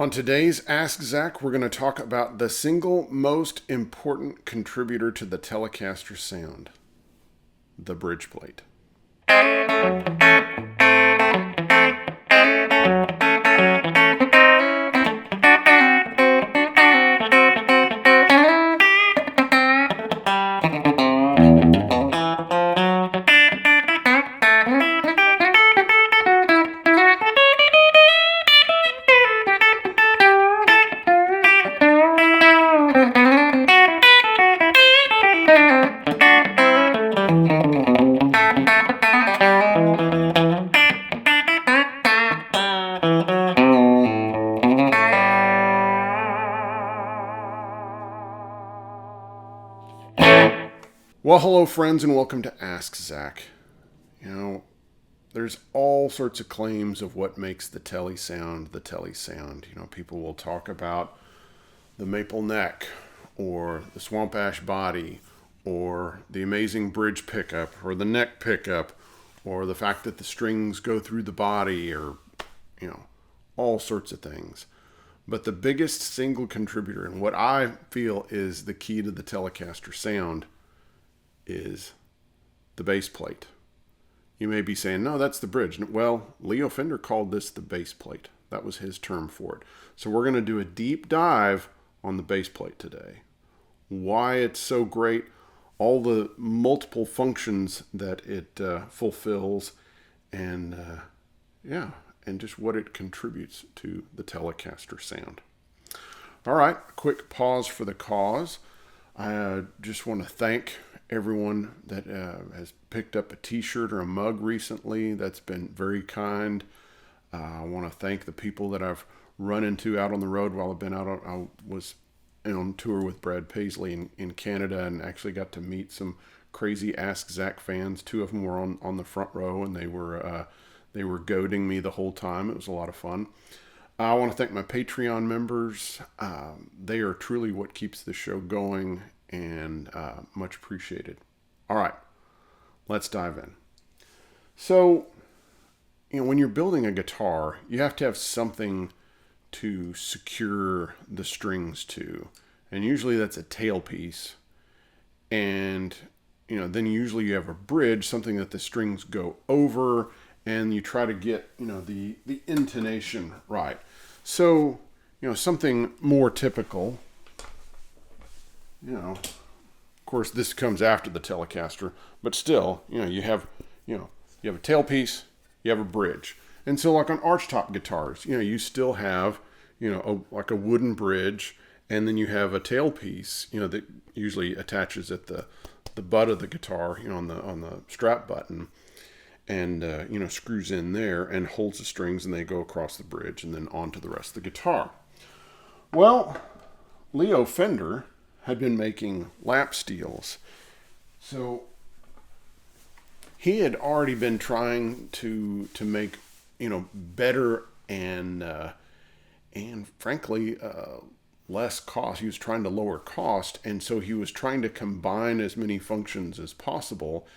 On today's Ask Zach, we're going to talk about the single most important contributor to the Telecaster sound, the bridge plate. Well, hello, friends, and welcome to Ask Zach. There's all sorts of claims of what makes the Tele sound the Tele sound. People will talk about the maple neck, or the swamp ash body, or the amazing bridge pickup, or the neck pickup, or the fact that the strings go through the body, or, all sorts of things. But the biggest single contributor, and what I feel is the key to the Telecaster sound, is the bass plate. You may be saying, no, that's the bridge. Well, Leo Fender called this the bass plate. That was his term for it. So we're going to do a deep dive on the bass plate today. Why it's so great, all the multiple functions that it fulfills, and and just what it contributes to the Telecaster sound. All right, quick pause for the cause. I just want to thank everyone that has picked up a t-shirt or a mug recently. That's been very kind. I want to thank the people that I've run into out on the road while I've been out. I was on tour with Brad Paisley in Canada, and actually got to meet some crazy Ask Zach fans. Two of them were on the front row, and they were goading me the whole time. It was a lot of fun. I want to thank my Patreon members. They are truly what keeps the show going, and much appreciated. All right, let's dive in. So, when you're building a guitar, you have to have something to secure the strings to, and usually that's a tailpiece. And then usually you have a bridge, something that the strings go over, and you try to get the intonation right. So something more typical. Of course, this comes after the Telecaster, but still, you have a tailpiece, you have a bridge, and so like on archtop guitars, you still have like a wooden bridge, and then you have a tailpiece, that usually attaches at the butt of the guitar, on the strap button, and screws in there and holds the strings, and they go across the bridge and then onto the rest of the guitar. Well, Leo Fender had been making lap steels. So he had already been trying to make, better and frankly, less cost. He was trying to lower cost. And so he was trying to combine as many functions as possible.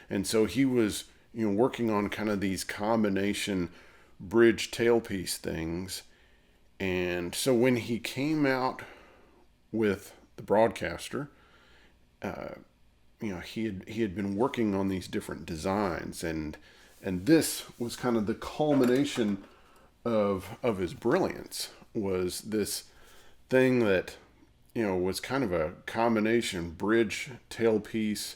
And so he was, working on kind of these combination bridge tailpiece things. And so when he came out with the Broadcaster, he had been working on these different designs, and this was kind of the culmination of his brilliance. Was this thing that was kind of a combination bridge, tailpiece,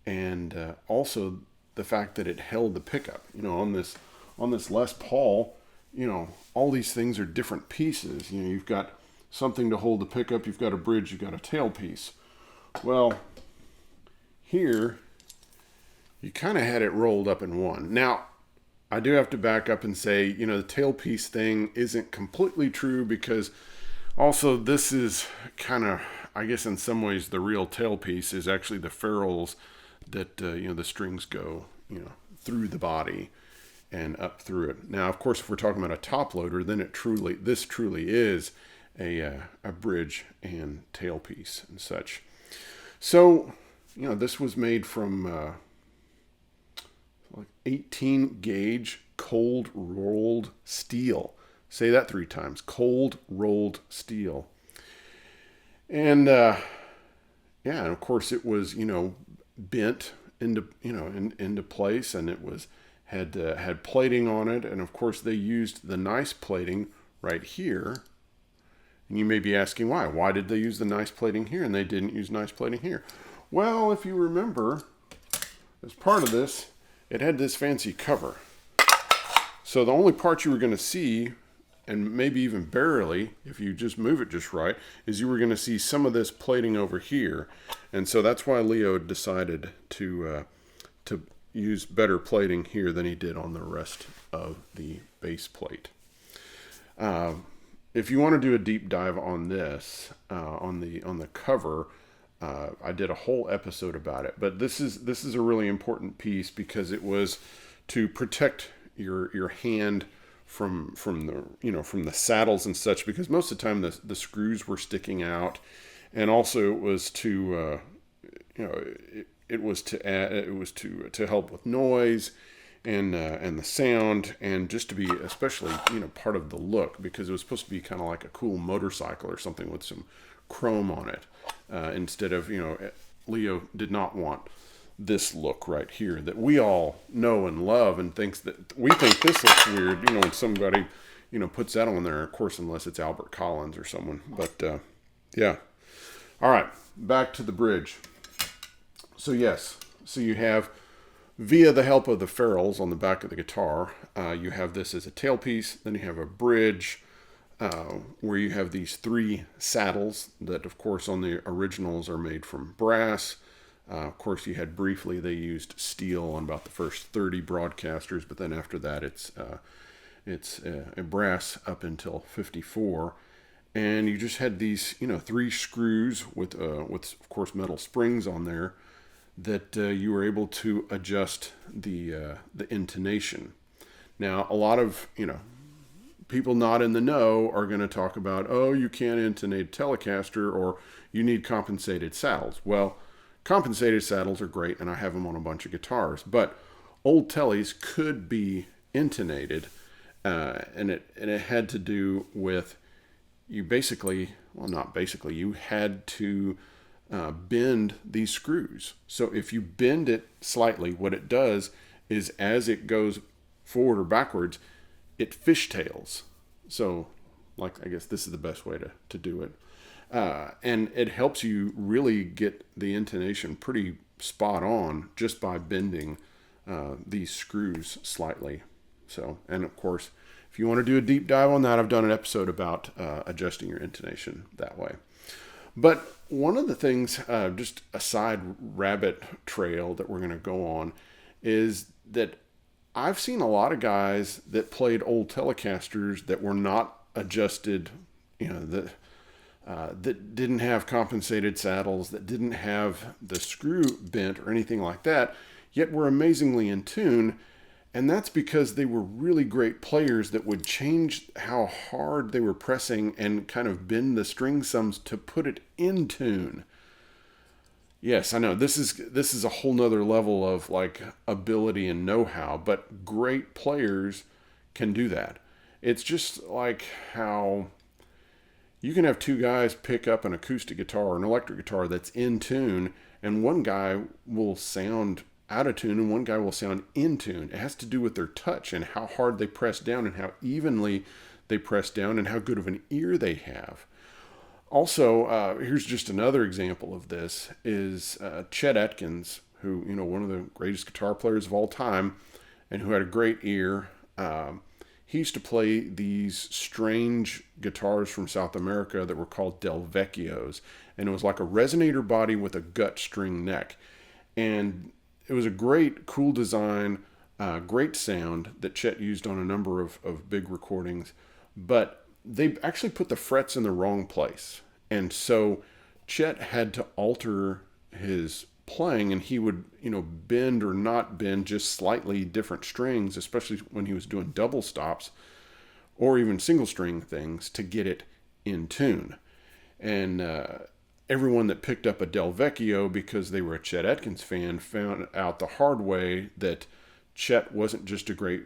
and also the fact that it held the pickup. On this Les Paul, all these things are different pieces. You've got something to hold the pickup, you've got a bridge, you've got a tailpiece. Well, here, you kind of had it rolled up in one. Now, I do have to back up and say, the tailpiece thing isn't completely true, because also this is kind of, I guess in some ways, the real tailpiece is actually the ferrules that, the strings go, through the body and up through it. Now, of course, if we're talking about a top loader, then this truly is a bridge and tailpiece and such. So, this was made from like 18 gauge cold rolled steel. Say that 3 times. Cold rolled steel. And yeah, and of course it was, bent into, into place, and it was had plating on it, and of course they used the nice plating right here. And you may be asking why. Why did they use the nice plating here and they didn't use nice plating here? Well, if you remember, as part of this, it had this fancy cover. So the only part you were going to see, and maybe even barely, if you just move it just right, is you were going to see some of this plating over here. And so that's why Leo decided to use better plating here than he did on the rest of the base plate. If you want to do a deep dive on this, on the cover, I did a whole episode about it. But this is a really important piece because it was to protect your hand from the saddles and such, because most of the time the screws were sticking out, and also it was to to help with noise and the sound, and just to be especially part of the look, because it was supposed to be kind of like a cool motorcycle or something with some chrome on it, instead of Leo did not want this look right here that we all know and love, and thinks that we think this looks weird when somebody puts that on there, of course, unless it's Albert Collins or someone. But yeah, all right, back to the bridge. So yes, so you have, via the help of the ferrules on the back of the guitar, you have this as a tailpiece. Then you have a bridge where you have these 3 saddles that, of course, on the originals are made from brass. Of course, you had briefly, they used steel on about the first 30 broadcasters, but then after that it's a brass up until 54. And you just had these 3 screws with of course metal springs on there that you were able to adjust the intonation. Now, a lot of people not in the know are going to talk about, oh, you can't intonate Telecaster, or you need compensated saddles. Well, compensated saddles are great, and I have them on a bunch of guitars, but old Teles could be intonated, and it had to do with you had to bend these screws. So if you bend it slightly, what it does is, as it goes forward or backwards, it fishtails. So, I guess this is the best way to do it. And it helps you really get the intonation pretty spot on just by bending these screws slightly. So, and of course, if you want to do a deep dive on that, I've done an episode about adjusting your intonation that way. But one of the things, just a side rabbit trail that we're going to go on, is that I've seen a lot of guys that played old Telecasters that were not adjusted, that didn't have compensated saddles, that didn't have the screw bent or anything like that, yet were amazingly in tune. And that's because they were really great players that would change how hard they were pressing and kind of bend the string sums to put it in tune. Yes, I know this is a whole nother level of ability and know-how, but great players can do that. It's just like how you can have 2 guys pick up an acoustic guitar or an electric guitar that's in tune, and one guy will sound out of tune and one guy will sound in tune. It has to do with their touch and how hard they press down and how evenly they press down and how good of an ear they have. Also, here's just another example of this, is Chet Atkins, who, one of the greatest guitar players of all time and who had a great ear. He used to play these strange guitars from South America that were called Del Vecchios, and it was like a resonator body with a gut string neck. And it was a great, cool design, great sound that Chet used on a number of big recordings, but they actually put the frets in the wrong place. And so Chet had to alter his playing, and he would, bend or not bend just slightly different strings, especially when he was doing double stops or even single string things, to get it in tune. And everyone that picked up a Del Vecchio because they were a Chet Atkins fan found out the hard way that Chet wasn't just a great,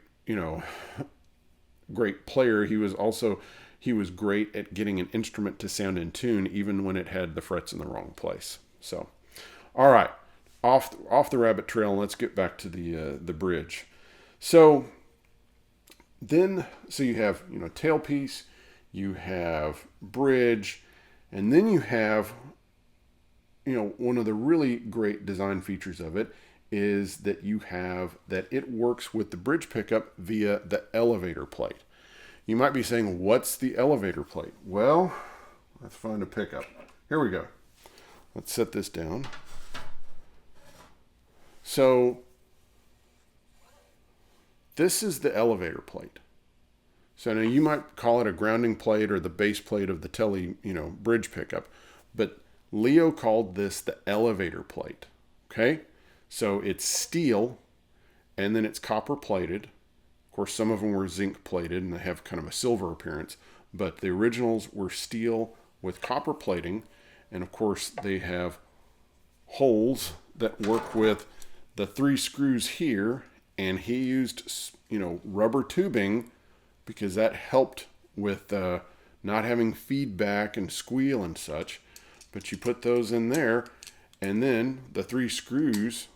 great player, he was great at getting an instrument to sound in tune, even when it had the frets in the wrong place. So, all right, off the rabbit trail, and let's get back to the bridge. So you have, tailpiece, you have bridge, and then you have, one of the really great design features of it is that it works with the bridge pickup via the elevator plate. You might be saying, what's the elevator plate? Well, let's find a pickup. Here we go. Let's set this down. So this is the elevator plate. So now you might call it a grounding plate or the base plate of the Tele, bridge pickup, but Leo called this the elevator plate. Okay? So it's steel, and then it's copper plated. Of course, some of them were zinc plated, and they have kind of a silver appearance, but the originals were steel with copper plating, and of course they have holes that work with the 3 screws here, and he used, rubber tubing because that helped with not having feedback and squeal and such. But you put those in there, and then the 3 screws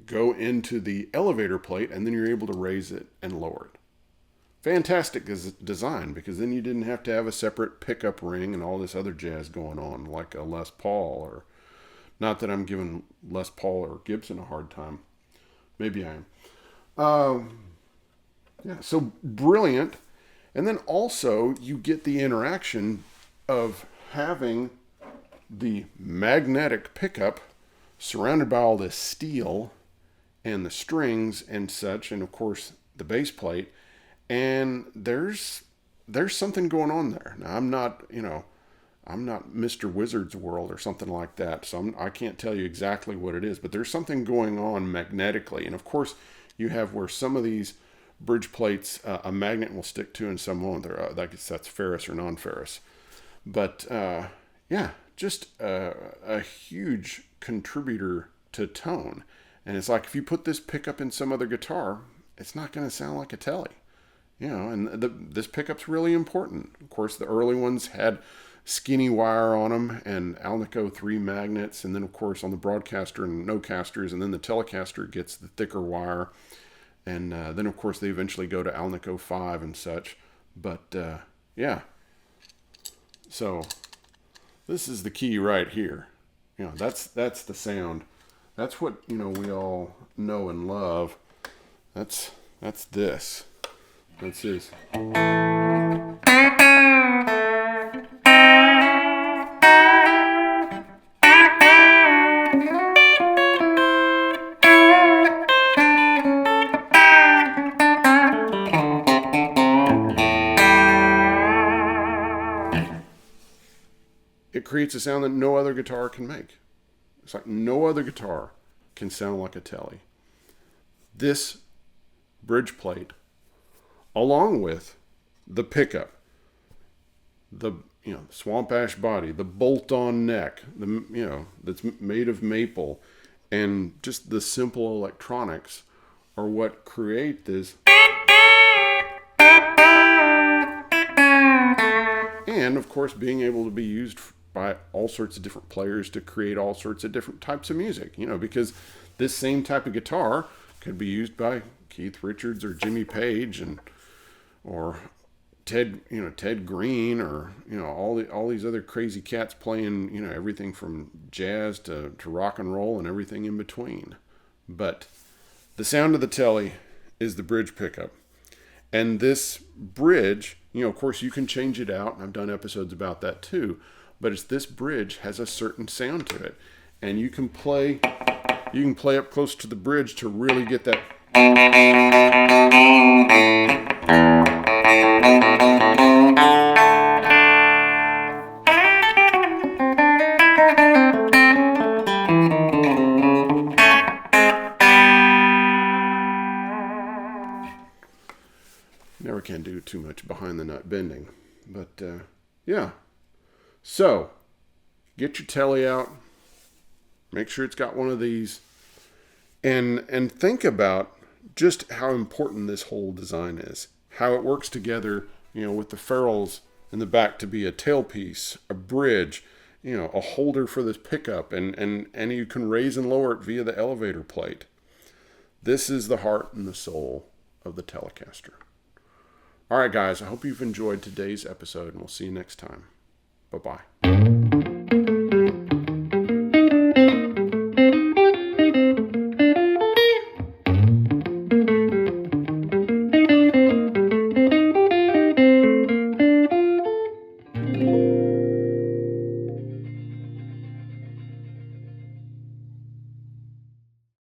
go into the elevator plate, and then you're able to raise it and lower it. Fantastic design, because then you didn't have to have a separate pickup ring and all this other jazz going on, like a Les Paul, or not that I'm giving Les Paul or Gibson a hard time. Maybe I am. So brilliant. And then also you get the interaction of having the magnetic pickup surrounded by all this steel and the strings and such, and of course the base plate. And there's something going on there. Now I'm not Mr. Wizard's World or something like that, so I can't tell you exactly what it is, but there's something going on magnetically. And of course you have where some of these bridge plates a magnet will stick to and some won't. I guess that's ferrous or non-ferrous. But just a huge contributor to tone. And it's like if you put this pickup in some other guitar, it's not going to sound like a Tele. And this pickup's really important. Of course, the early ones had skinny wire on them and Alnico 3 magnets. And then, of course, on the Broadcaster and no casters. And then the Telecaster gets the thicker wire. And then, of course, they eventually go to Alnico 5 and such. But, So, this is the key right here. That's the sound. That's what, we all know and love. That's this. That's his. It creates a sound that no other guitar can make. It's like no other guitar can sound like a Tele. This bridge plate, along with the pickup, the swamp ash body, the bolt-on neck, that's made of maple, and just the simple electronics are what create this. And of course, being able to be used by all sorts of different players to create all sorts of different types of music, because this same type of guitar could be used by Keith Richards or Jimmy Page or Ted Green, or all these other crazy cats playing everything from jazz to rock and roll and everything in between. But the sound of the Tele is the bridge pickup, and this bridge, of course, you can change it out, and I've done episodes about that too. But this bridge has a certain sound to it, and you can play up close to the bridge to really get that. Never can do too much behind the nut bending, but So get your Tele out, make sure it's got one of these, and think about just how important this whole design is. how it works together, with the ferrules in the back to be a tailpiece, a bridge, a holder for this pickup, and you can raise and lower it via the elevator plate. This is the heart and the soul of the Telecaster. All right, guys, I hope you've enjoyed today's episode, and we'll see you next time. Bye-bye.